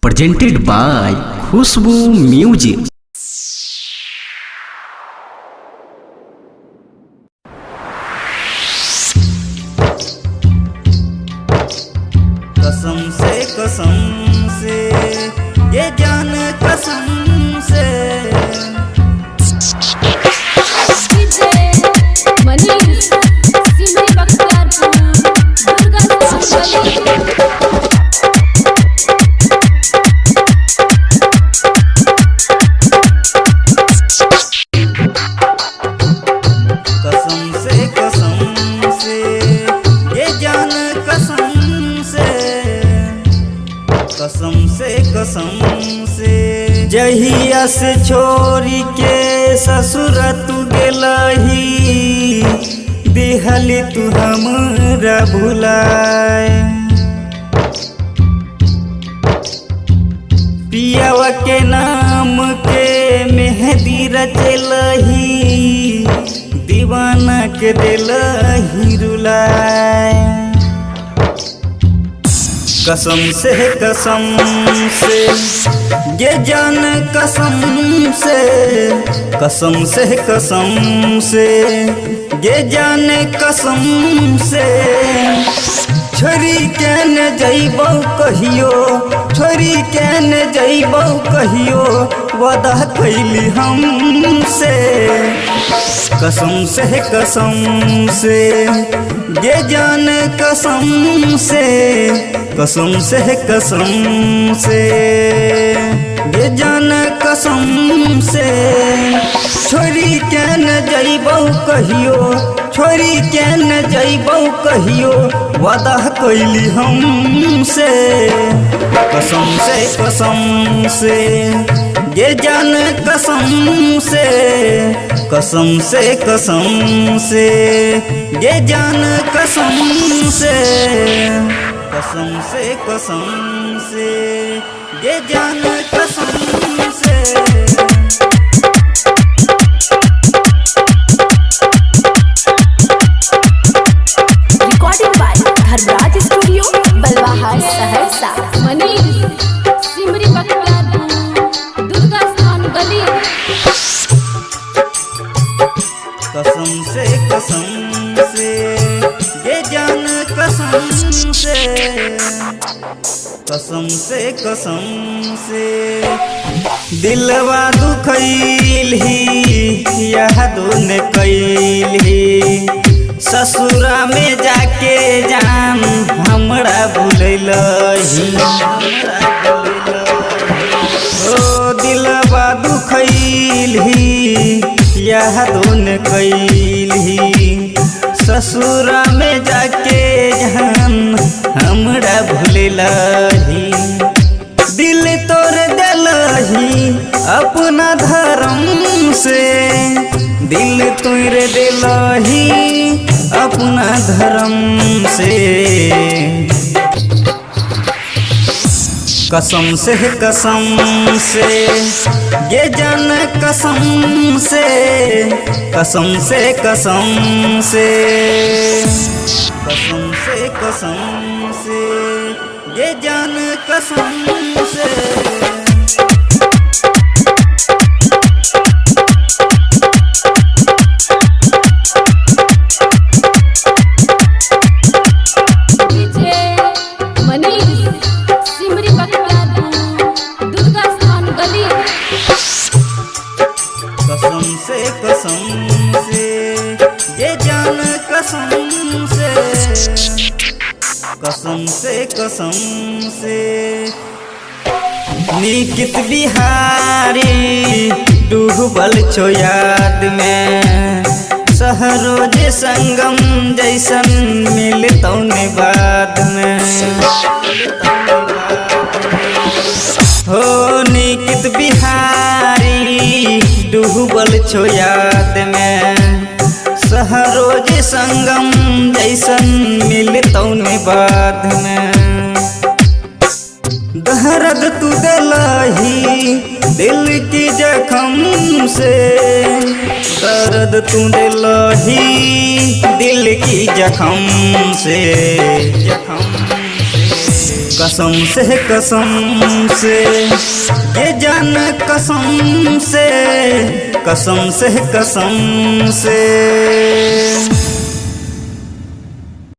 presented by Khushbu Music। कसम से ये जान कसम से मनीष सिमरी बख्तियारपुर दुर्गा कसम से ये जान कसम से जहिया से छोरी के ससुर तू गेलही दिहली तू हमरा भुलाए पियावा के नाम के मेहंदी रचलही दीवाना के दिलही रुलाए कसम से ये जान कसम से ये जान कसम से छोरी के न जइबौ कहियो छोरी के न जइबौ कहियो वादा कैली हमसे कसम से ये जान कसम से ये जान कसम से छोरी के न जइबौ कहियो छोरी के न जइबौ कहियो वादा कैली हमसे कसम से ये जान कसम से ये जान कसम से ये जान कसम से recording by Dharmraj studio Balwaha Saharsa. Manish Simri Bakhtiyarpur Durga Sthan गली। कसम से ये जान कसम से दिलवा दुखैलही यादों ने कैलही ससुरा में जाके जान हमरा भुलैलही ओ दिलवा दुखैलही यादों ने कैलही ससुरा में जाके जान हमरा भुलैलही दिल तोड़ देलही अपना धर्म से दिल तोड़ देलही अपना धर्म से कसम से ये जान कसम से ये जान कसम से मनीष सिमरी बख्तियारपुर दुर्गा स्थान गली। कसम से ये जान कसम से निकित बिहारी डूबल छो याद में सहरोज संगम जैसन मिलतौ ने बाद में हो निकित बिहारी डूबल छो याद में सहरोज संगम जैसन मिलतौ ने बाद में दर्द तू दिलही दिल की जख्म से दर्द तू दिलही दिल की जख्म से कसम से ये जान कसम से